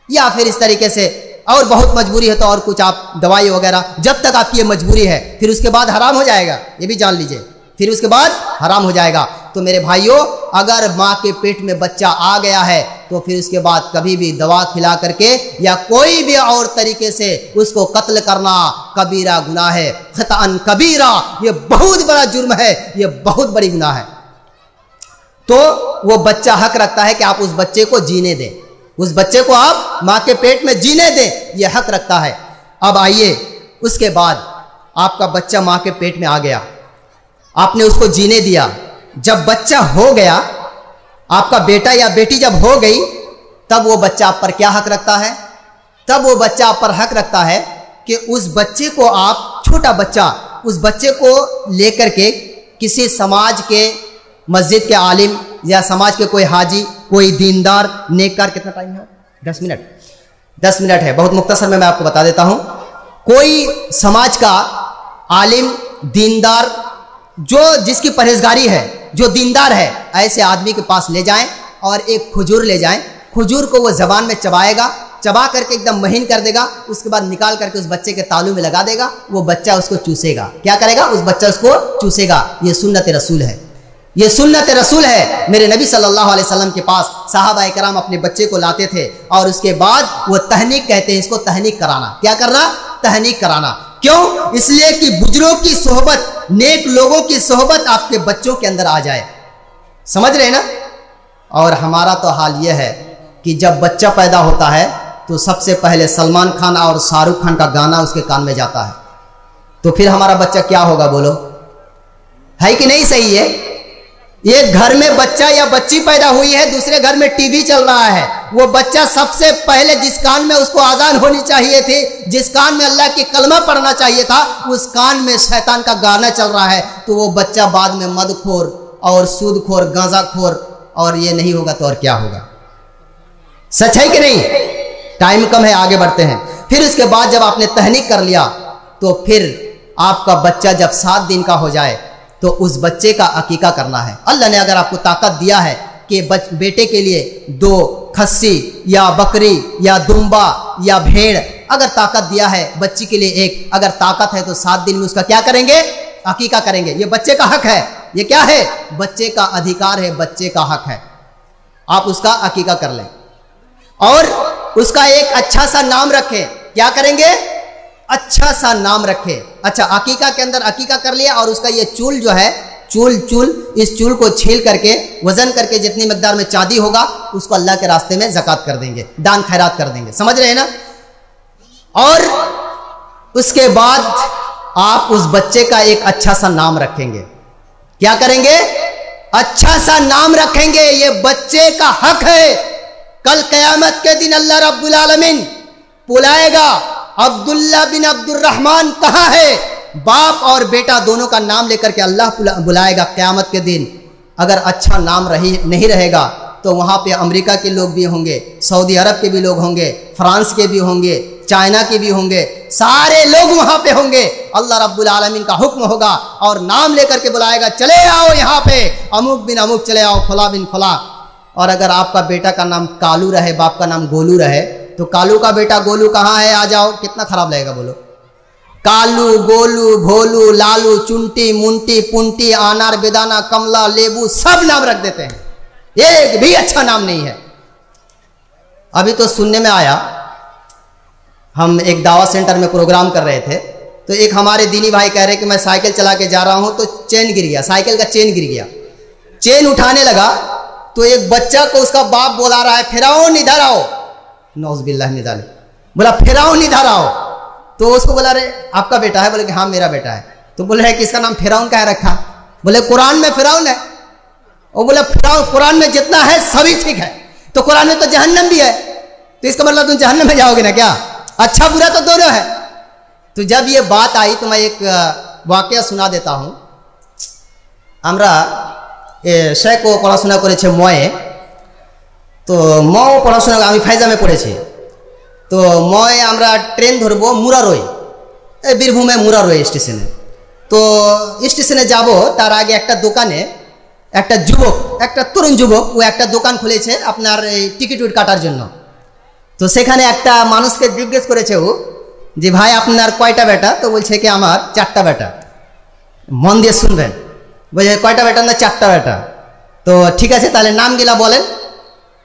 या फिर इस तरीके से, और बहुत मजबूरी है तो और कुछ आप दवाई वगैरह, जब तक आपकी ये मजबूरी है, फिर उसके बाद हराम हो जाएगा, ये भी जान लीजिए, फिर उसके बाद हराम हो जाएगा। तो मेरे भाइयों, अगर माँ के पेट में बच्चा आ गया है तो फिर उसके बाद कभी भी दवा खिला करके या कोई भी और तरीके से उसको कत्ल करना कबीरा गुनाह है, खतान कबीरा, ये बहुत बड़ा जुर्म है, ये बहुत बड़ी गुनाह है। तो वो बच्चा हक रखता है कि आप उस बच्चे को जीने दें, उस बच्चे को आप माँ के पेट में जीने दें, ये हक रखता है। अब आइए, उसके बाद आपका बच्चा माँ के पेट में आ गया, आपने उसको जीने दिया, जब बच्चा हो गया, आपका बेटा या बेटी जब हो गई, तब वो बच्चा आप पर क्या हक रखता है? तब वो बच्चा आप पर हक रखता है कि उस बच्चे को आप, छोटा बच्चा, उस बच्चे को लेकर के किसी समाज के, मस्जिद के आलिम या समाज के कोई हाजी, कोई दीनदार, नेककार, कितना टाइम है? 10 मिनट, 10 मिनट है, बहुत मुख्तसर में मैं आपको बता देता हूं। कोई समाज का आलिम, दीनदार, जो जिसकी परहेजगारी है, जो दीनदार है, ऐसे आदमी के पास ले जाएं और एक खजूर ले जाएं। खजूर को वो जबान में चबाएगा, चबा करके एकदम महीन कर देगा, उसके बाद निकाल करके उस बच्चे के तालू में लगा देगा, वो बच्चा उसको चूसेगा। क्या करेगा? उस बच्चा उसको चूसेगा। ये सुन्नत रसूल है, ये सुन्नत रसूल है। मेरे नबी सल्लल्लाहु अलैहि वसल्लम के पास सहाबाए कराम अपने बच्चे को लाते थे और उसके बाद वो तहनीक, कहते हैं इसको, तहनीक कराना। क्या करना? तहनीक कराना। क्यों? इसलिए कि बुजुर्गों की सोहबत, नेक लोगों की सोहबत आपके बच्चों के अंदर आ जाए। समझ रहे ना? और हमारा तो हाल यह है कि जब बच्चा पैदा होता है तो सबसे पहले सलमान खान और शाहरुख खान का गाना उसके कान में जाता है, तो फिर हमारा बच्चा क्या होगा? बोलो, है कि नहीं? सही है। एक घर में बच्चा या बच्ची पैदा हुई है, दूसरे घर में टीवी चल रहा है, वो बच्चा सबसे पहले जिस कान में उसको आजान होनी चाहिए थी, जिस कान में अल्लाह की कलमा पढ़ना चाहिए था, उस कान में शैतान का गाना चल रहा है, तो वो बच्चा बाद में मदखोर और सूदखोर, गांजाखोर, और ये नहीं होगा तो और क्या होगा? सच है कि नहीं? टाइम कम है, आगे बढ़ते हैं। फिर उसके बाद जब आपने तहनीक कर लिया, तो फिर आपका बच्चा जब 7 दिन का हो जाए तो उस बच्चे का अकीका करना है। अल्लाह ने अगर आपको ताकत दिया है कि बेटे के लिए 2 खस्सी या बकरी या दुम्बा या भेड़, अगर ताकत दिया है, बच्ची के लिए 1, अगर ताकत है तो 7 दिन में उसका क्या करेंगे? अकीका करेंगे। ये बच्चे का हक है, ये क्या है? बच्चे का अधिकार है, बच्चे का हक है। आप उसका अकीका कर लें और उसका एक अच्छा सा नाम रखें। क्या करेंगे? अच्छा सा नाम रखें। अच्छा, अकीका के अंदर अकीका कर लिया और उसका ये चूल जो है, इस चूल को छील करके वजन करके जितनी मकदार में चांदी होगा उसको अल्लाह के रास्ते में ज़कात कर देंगे, दान खैरात कर देंगे। समझ रहे हैं ना? और उसके बाद आप उस बच्चे का एक अच्छा सा नाम रखेंगे। क्या करेंगे? अच्छा सा नाम रखेंगे। ये बच्चे का हक है। कल क़यामत के दिन अल्लाह रब्बुल आलमीन बुलाएगा, अब्दुल्ला बिन अब्दुर्रहमान कहाँ है? बाप और बेटा दोनों का नाम लेकर के अल्लाह बुलाएगा क़यामत के दिन। अगर अच्छा नाम नहीं रहेगा तो वहाँ पे अमेरिका के लोग भी होंगे, सऊदी अरब के भी लोग होंगे, फ्रांस के भी होंगे, चाइना के भी होंगे, सारे लोग वहाँ पे होंगे। अल्लाह रब्बुल आलमीन का हुक्म होगा और नाम लेकर के बुलाएगा, चले आओ यहाँ पे, अमुक बिन अमुक चले आओ, फला बिन फला। और अगर आपका बेटा का नाम कालू रहे, बाप का नाम गोलू रहे, तो कालू का बेटा गोलू कहाँ है, आ जाओ। कितना खराब लगेगा बोलो? कालू, गोलू, भोलू, लालू, चुंटी, मुंटी, पुंटी, अनार, बेदाना, कमला, लेबू, सब नाम रख देते हैं। एक भी अच्छा नाम नहीं है। अभी तो सुनने में आया, हम एक दावा सेंटर में प्रोग्राम कर रहे थे, तो एक हमारे दीनी भाई कह रहे कि मैं साइकिल चला के जा रहा हूं तो चेन गिर गया, साइकिल का चेन गिर गया। चेन उठाने लगा तो एक बच्चा को उसका बाप बुला रहा है, फिरौन इधर आओ। नौज़ुबिल्लाह मिन ज़ालिक, बोला फिरौन इधर आओ। तो उसको बोला, रे आपका बेटा है? बोले कि हाँ मेरा बेटा है। तो बोल रहे कि इसका नाम फिरौन क्या रखा? बोले कुरान में फिरौन है। वो बोले फिरौन कुरान में जितना है सभी ठीक है, तो कुरान में तो जहन्नम भी है, तो इसका मतलब तुम जहन्नम में जाओगे ना क्या? अच्छा बुरा तो दोनों है। तो जब ये बात आई तो मैं एक वाकया सुना देता हूँ। আমরা শেখ ও পড়াশোনা করেছে ময়ে, তো মও পড়াশোনা আমি ফাইজামে পড়েছি। তো ময়ে আমরা ট্রেন ধরবো মুরারই, বীরভূমে মুরারই স্টেশনে। তো স্টেশনে যাব তার আগে একটা দোকানে একটা যুবক, একটা তরুণ যুবক, ও একটা দোকান খুলেছে আপনার এই টিকিট কাটার জন্য। তো সেখানে একটা মানুষকে জিজ্ঞেস করেছে ও যে ভাই আপনার কয়টা বেটা? তো বলছে কি আমার 4টা বেটা। মন দিয়ে শুনবেন, বলছে কয়টা বেটা? না 4টা বেটা। তো ঠিক আছে তাহলে নামগুলা বলেন।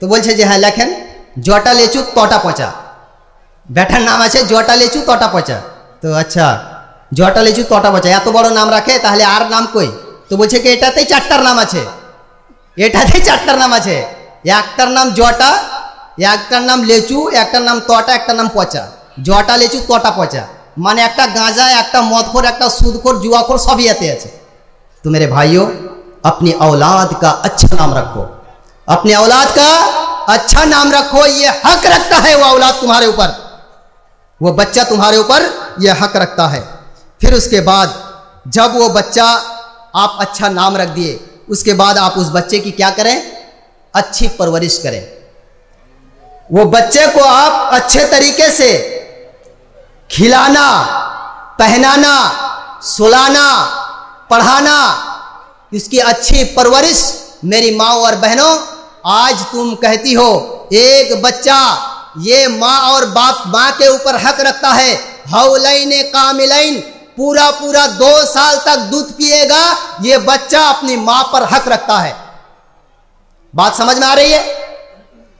তো বলছে যে হ্যাঁ লেখেন, জটা লেচু তটা পচা। বেটার নাম আছে জটা লেচু তটা পচা। তো আচ্ছা জটা লেচু তটা পচা, এত বড় নাম রাখে, তাহলে আর নাম কই? তো বলছে কি এটাতেই 4টার নাম আছে, এটাতেই 4টার নাম আছে। একটার নাম জটা, একটার নাম লেচু, একটার নাম তটা, একটার নাম পচা। জটা লেচু তটা পচা মানে একটা गांजा, একটা মদখোর, একটা सूदखोर, जुआखोर सभी आते हैं। तो मेरे भाइयों, अपनी औलाद का अच्छा नाम रखो, अपने औलाद का अच्छा नाम रखो। ये हक रखता है वो औलाद तुम्हारे ऊपर, वो बच्चा तुम्हारे ऊपर ये हक रखता है। फिर उसके बाद जब वो बच्चा आप अच्छा नाम रख दिए, उसके बाद आप उस बच्चे की क्या करें? अच्छी परवरिश करें। वो बच्चे को आप अच्छे तरीके से खिलाना, पहनाना, सुलाना, पढ़ाना, इसकी अच्छी परवरिश। मेरी माँ और बहनों, आज तुम कहती हो एक बच्चा, ये माँ और बाप, माँ के ऊपर हक रखता है। हौलैन कामिलैन, पूरा 2 साल तक दूध पिएगा, ये बच्चा अपनी माँ पर हक रखता है। बात समझ में आ रही है?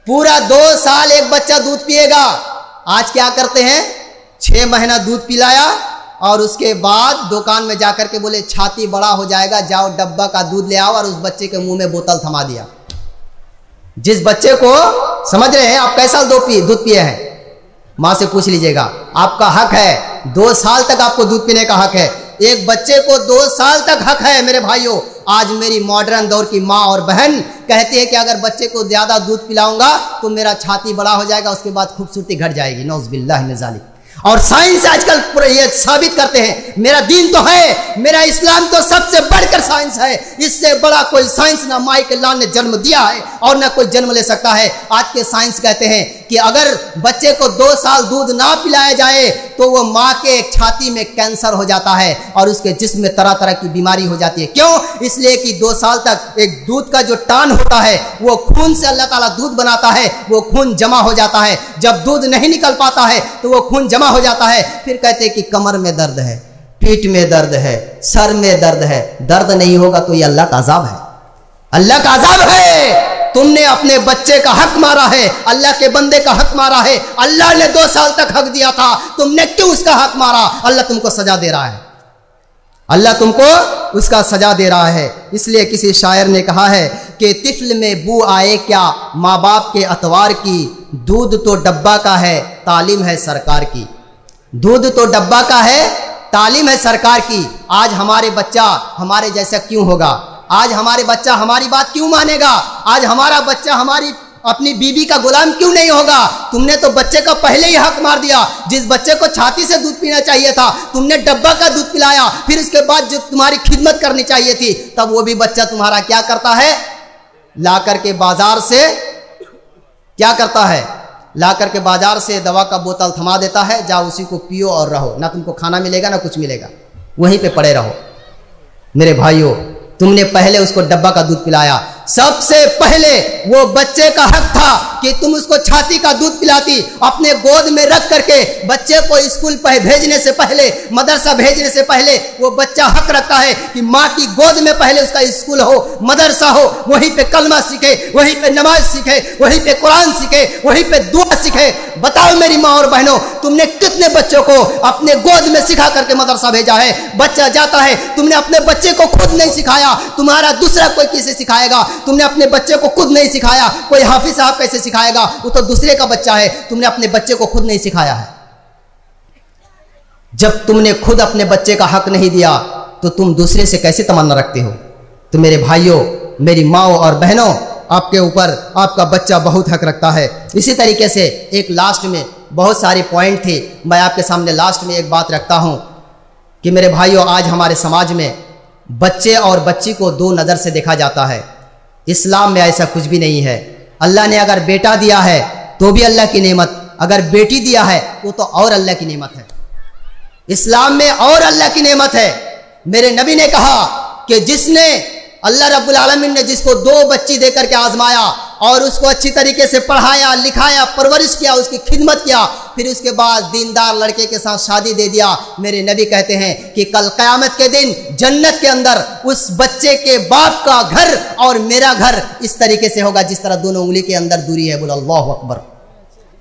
पूरा 2 साल एक बच्चा दूध पिएगा। आज क्या करते हैं? 6 महीना दूध पिलाया और उसके बाद दुकान में जाकर के बोले छाती बड़ा हो जाएगा, जाओ डब्बा का दूध ले आओ, और उस बच्चे के मुंह में बोतल थमा दिया। जिस बच्चे को, समझ रहे हैं आप, कैसा दूध पिए हैं? माँ से पूछ लीजिएगा, आपका हक है, 2 साल तक आपको दूध पीने का हक है। एक बच्चे को 2 साल तक हक है। मेरे भाइयों, आज मेरी मॉडर्न दौर की माँ और बहन कहती है कि अगर बच्चे को ज्यादा दूध पिलाऊंगा तो मेरा छाती बड़ा हो जाएगा, उसके बाद खूबसूरती घट जाएगी। नौज़ुबिल्लाह मिन ज़ालिक। और साइंस आजकल ये साबित करते हैं, मेरा दीन तो है, मेरा इस्लाम तो सबसे बढ़कर साइंस है, इससे बड़ा कोई साइंस ना माई के लाल ने जन्म दिया है और ना कोई जन्म ले सकता है। आज के साइंस कहते हैं कि अगर बच्चे को 2 साल दूध ना पिलाया जाए तो वो माँ के छाती में कैंसर हो जाता है और उसके जिस्म में तरह तरह की बीमारी हो जाती है। क्यों? इसलिए कि 2 साल तक एक दूध का जो टान होता है, वो खून से अल्लाह ताला दूध बनाता है, वो खून जमा हो जाता है। जब दूध नहीं निकल पाता है तो वो खून जमा हो जाता है। फिर कहते हैं कि कमर में दर्द है, पीठ में दर्द है, सर में दर्द है। दर्द नहीं होगा तो ये अल्लाह का अजाब है, अल्लाह का अजाब है। तुमने अपने बच्चे का हक मारा है, अल्लाह के बंदे का हक मारा है। अल्लाह ने 2 साल तक हक दिया था, तुमने क्यों उसका हक मारा? अल्लाह तुमको सजा दे रहा है। अल्लाह तुमको उसका सजा दे रहा है। इसलिए किसी शायर ने कहा है कि तिफल में बू आए क्या माँ बाप के अतवार की, दूध तो डब्बा का है तालीम है सरकार की। दूध तो डब्बा का है तालीम है सरकार की। आज हमारे बच्चा हमारे जैसा क्यों होगा? आज हमारे बच्चा हमारी बात क्यों मानेगा? आज हमारा बच्चा हमारी अपनी बीबी का गुलाम क्यों नहीं होगा? तुमने तो बच्चे का पहले ही हक मार दिया। जिस बच्चे को छाती से दूध पीना चाहिए था तुमने डब्बा का दूध पिलाया, फिर उसके बाद जो तुम्हारी खिदमत करनी चाहिए थी तब वो भी बच्चा तुम्हारा क्या करता है? ला करके बाजार से क्या करता है? ला करके बाजार से दवा का बोतल थमा देता है, जाओ उसी को पियो और रहो, ना तुमको खाना मिलेगा ना कुछ मिलेगा, वहीं पे पड़े रहो। मेरे भाइयों, तुमने पहले उसको डब्बा का दूध पिलाया। सबसे पहले वो बच्चे का हक था कि तुम उसको छाती का दूध पिलाती, अपने गोद में रख करके। बच्चे को स्कूल भेजने से पहले, मदरसा भेजने से पहले वो बच्चा हक रखता है कि माँ की गोद में पहले उसका स्कूल हो, मदरसा हो, वहीं पे कलमा सीखे, वहीं पे नमाज सीखे, वहीं पे कुरान सीखे, वहीं पे दुआ सीखे। बताओ मेरी माँ और बहनों, तुमने कितने बच्चों को अपने गोद में सिखा करके मदरसा भेजा है? बच्चा जाता है, तुमने अपने बच्चे को खुद नहीं सिखाया, तुम्हारा दूसरा कोई किसे सिखाएगा? तुमने अपने बच्चे को खुद नहीं सिखाया, कोई हाफिज साहब कैसे सिखाएगा? वो तो दूसरे का बच्चा है। तुमने अपने बच्चे को खुद नहीं सिखाया है। जब तुमने खुद अपने बच्चे का हक नहीं दिया तो तुम दूसरे से कैसे तमन्ना रखते हो? तो मेरे भाइयों, मेरी माओ और बहनों, आपके ऊपर आपका बच्चा बहुत हक रखता है। इसी तरीके से एक लास्ट में बहुत सारे पॉइंट थे, मैं आपके सामने लास्ट में एक बात रखता हूं कि मेरे भाइयों, आज हमारे समाज में बच्चे और बच्ची को दो नज़र से देखा जाता है। इस्लाम में ऐसा कुछ भी नहीं है। अल्लाह ने अगर बेटा दिया है तो भी अल्लाह की नेमत, अगर बेटी दिया है वो तो और अल्लाह की नेमत है। इस्लाम में और अल्लाह की नेमत है। मेरे नबी ने कहा कि जिसने, अल्लाह रब्बुल आलमीन ने जिसको दो बच्ची देकर के आजमाया और उसको अच्छी तरीके से पढ़ाया, लिखाया, परवरिश किया, उसकी खिदमत किया, फिर उसके बाद दीनदार लड़के के साथ शादी दे दिया, मेरे नबी कहते हैं कि कल क़यामत के दिन जन्नत के अंदर उस बच्चे के बाप का घर और मेरा घर इस तरीके से होगा जिस तरह दोनों उंगली के अंदर दूरी है। बोलो अल्लाहु अकबर।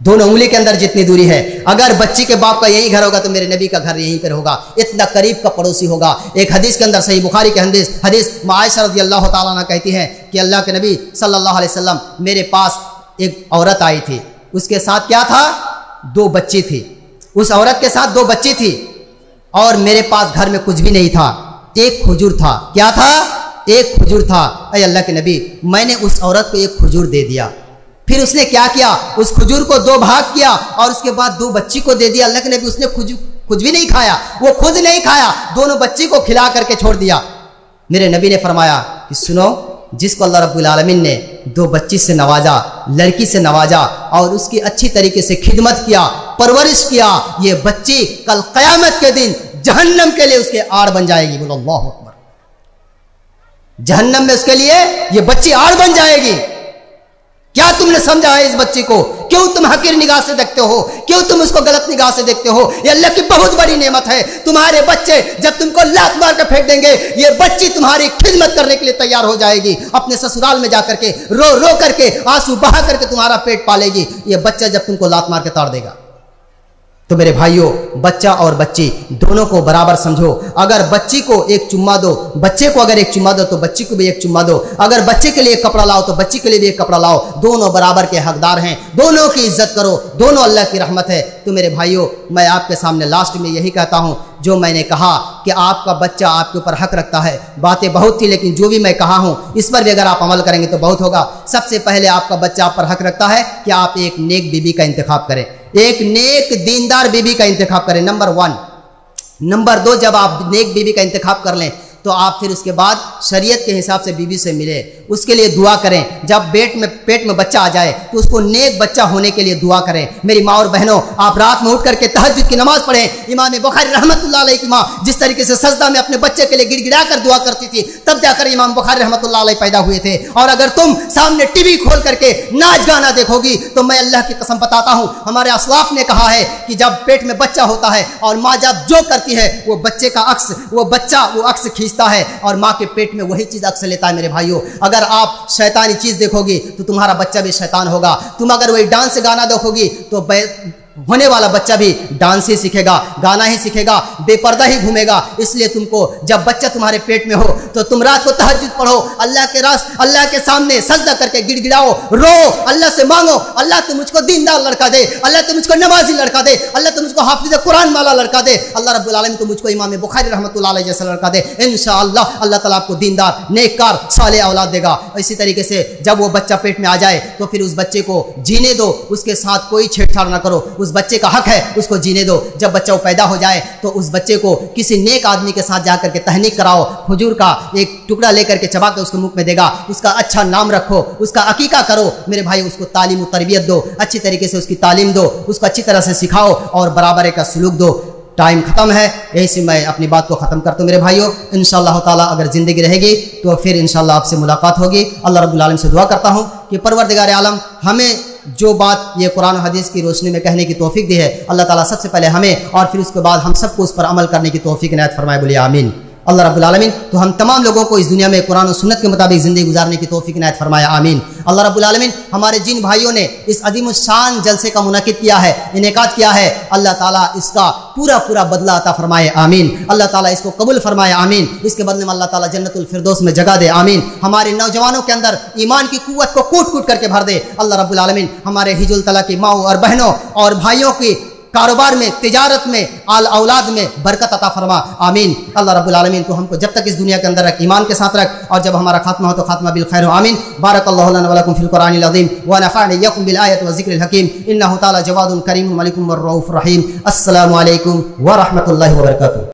दोनों उंगली के अंदर जितनी दूरी है, अगर बच्ची के बाप का यही घर होगा तो मेरे नबी का घर यहीं पर होगा। इतना करीब का पड़ोसी होगा। एक हदीस के अंदर, सही बुखारी के हदीस आयशा रज़ियल्लाहु ताला अन्हा कहती हैं कि अल्लाह के नबी सल्लल्लाहु अलैहि वसल्लम मेरे पास एक औरत आई थी, उसके साथ क्या था? दो बच्ची थी। उस औरत के साथ दो बच्ची थी और मेरे पास घर में कुछ भी नहीं था, एक खजूर था। क्या था? एक खजूर था। अय अल्लाह के नबी, मैंने उस औरत को एक खजूर दे दिया। फिर उसने क्या किया? उस खजूर को दो भाग किया और उसके बाद दो बच्ची को दे दिया। अल्लाह के नबी, उसने कुछ भी नहीं खाया, वो खुद नहीं खाया, दोनों बच्ची को खिला करके छोड़ दिया। मेरे नबी ने फरमाया कि सुनो, जिसको अल्लाह रब्बुल आलमीन ने दो बच्ची से नवाजा, लड़की से नवाजा और उसकी अच्छी तरीके से खिदमत किया, परवरिश किया, ये बच्ची कल क़यामत के दिन जहन्नम के लिए उसके आड़ बन जाएगी। बोलो अल्लाहु अकबर। जहन्नम में उसके लिए ये बच्ची आड़ बन जाएगी। क्या तुमने समझा है इस बच्ची को? क्यों तुम हकीर निगाह से देखते हो? क्यों तुम उसको गलत निगाह से देखते हो? ये अल्लाह की बहुत बड़ी नेमत है। तुम्हारे बच्चे जब तुमको लात मार कर फेंक देंगे, ये बच्ची तुम्हारी खिदमत करने के लिए तैयार हो जाएगी। अपने ससुराल में जाकर के रो रो करके, आंसू बहा करके तुम्हारा पेट पालेगी। ये बच्चा जब तुमको लात मार के ताड़ देगा। तो मेरे भाइयों, बच्चा और बच्ची दोनों को बराबर समझो। अगर बच्ची को एक चुम्मा दो, बच्चे को अगर एक चुम्मा दो तो बच्ची को भी एक चुम्मा दो। अगर बच्चे के लिए एक कपड़ा लाओ तो बच्ची के लिए भी एक कपड़ा लाओ। दोनों बराबर के हकदार हैं, दोनों की इज्जत करो, दोनों अल्लाह की रहमत है। तो मेरे भाइयों, मैं आपके सामने लास्ट में यही कहता हूँ जो मैंने कहा कि आपका बच्चा आपके ऊपर हक रखता है। बातें बहुत थी, लेकिन जो भी मैं कहा हूँ इस पर भी अगर आप अमल करेंगे तो बहुत होगा। सबसे पहले आपका बच्चा आप पर हक रखता है कि आप एक नेक बीबी का इंतखाब करें, एक नेक दीनदार बीबी का इंतखाब करें, नंबर 1। नंबर 2, जब आप नेक बीबी का इंतखाब कर लें तो आप फिर उसके बाद शरीयत के हिसाब से बीवी से मिले, उसके लिए दुआ करें। जब पेट में बच्चा आ जाए तो उसको नेक बच्चा होने के लिए दुआ करें। मेरी माँ और बहनों, आप रात में उठ करके तहज्जुद की नमाज पढ़ें। इमाम बुखारी रहमतुल्लाह अलैह की माँ जिस तरीके से सजदा में अपने बच्चे के लिए गिड़गिड़ा कर दुआ करती थी, तब जाकर इमाम बुखारी रहमतुल्लाह अलैह पैदा हुए थे। और अगर तुम सामने टीवी खोल करके नाच गाना देखोगी तो मैं अल्लाह की कसम बताता हूँ, हमारे असलाफ ने कहा है कि जब पेट में बच्चा होता है और माँ जब जो करती है वो बच्चे का अक्स, वो बच्चा वो अक्स खींचता है और माँ के पेट में वही चीज अक्स लेता है। मेरे भाइयों, अगर आप शैतानी चीज देखोगी तो तुम्हारा बच्चा भी शैतान होगा। तुम अगर वही डांस गाना देखोगी तो होने वाला बच्चा भी डांस ही सीखेगा, गाना ही सीखेगा, बेपर्दा ही घूमेगा। इसलिए तुमको जब बच्चा तुम्हारे पेट में हो तो तुम रात को तहज्जुद पढ़ो, अल्लाह के सामने सजदा करके गिड़गिड़ाओ, रो, अल्लाह से मांगो, अल्लाह तुम मुझको दीनदार लड़का दे, अल्लाह तुम मुझको नमाजी लड़का दे, अल्लाह तुम मुझको हाफिज कुरान वाला लड़का दे, अल्लाह रब्बुल आलमीन तुम मुझको इमाम बुखारी रहमतुल्लाह अलैह जैसा लड़का दे। इंशाअल्लाह अल्लाह ताला आपको दीनदार, नेककार, सालेह औलाद देगा। इसी तरीके से जब वो बच्चा पेट में आ जाए तो फिर उस बच्चे को जीने दो, उसके साथ कोई छेड़छाड़ ना करो, उस बच्चे का हक है, उसको जीने दो। जब बच्चा पैदा हो जाए तो उस बच्चे को किसी नेक आदमी के साथ जाकर के तहनीक कराओ, खजूर का एक टुकड़ा लेकर के चबा के उसके मुख में देगा, उसका अच्छा नाम रखो, उसका अकीका करो। मेरे भाई उसको तालीम और तरबियत दो, अच्छी तरीके से उसकी तालीम दो, उसको अच्छी तरह से सिखाओ और बराबर का सलूक दो। टाइम खत्म है, यही से मैं अपनी बात को ख़त्म करता हूँ मेरे भाइयों। इंशाअल्लाह ताला अगर ज़िंदगी रहेगी तो फिर इंशाअल्लाह आपसे मुलाकात होगी। अल्लाह रब्बुल आलमीन से दुआ करता हूँ कि परवरदिगार आलम हमें जो बात ये कुरान और हदीस की रोशनी में कहने की तौफीक दी है, अल्लाह ताला सबसे पहले हमें और फिर उसके बाद हम सबको उस पर अमल करने की तौफीक इनायत फरमाए, बोलिए आमीन। अल्लाह रब्बुल आलमीन तो हम तमाम लोगों को इस दुनिया में कुरान और सुन्नत के मुताबिक ज़िंदगी गुजारने की तौफीक इनायत फरमाया, आमीन। अल्लाह रब्बुल आलमीन हमारे जिन भाइयों ने इस अजीम शान जलसे का मुनाकिद किया है, इनेकाद किया है, अल्लाह ताला इसका पूरा पूरा बदला अता फरमाए, आमीन। अल्लाह ताला इसको कबूल फरमाए, आमीन। इसके बदले में अल्लाह ताला जन्नतुल फिरदौस में जगह दे, आमीन। हमारे नौजवानों के अंदर ईमान की कुव्वत को कूट कूट करके भर दे। अल्लाह रब्बुल आलमीन हमारे हिजुल तला की माओ और बहनों और भाइयों की कारोबार में, तिजारत में, आल औलाद में बरकत अता फरमा, आमीन। अल्लाह रब्बुल आलमीन तो हमको जब तक इस दुनिया के अंदर रख, ईमान के साथ रख, और जब हमारा खात्मा हो तो खात्मा बिल खैर हो, आमीन। बारकल्लाहु लना व लकुम फिल कुरानिल अज़ीम व नफ़अनी इय्याकुम बिल आयति व ज़िक्रिल हकीम इन्नहु तआला जवादुन करीमुन मलिकुम व रऊफ़ुर रहीम। अस्सलामु अलैकुम व रहमतुल्लाहि व बरकातुहू।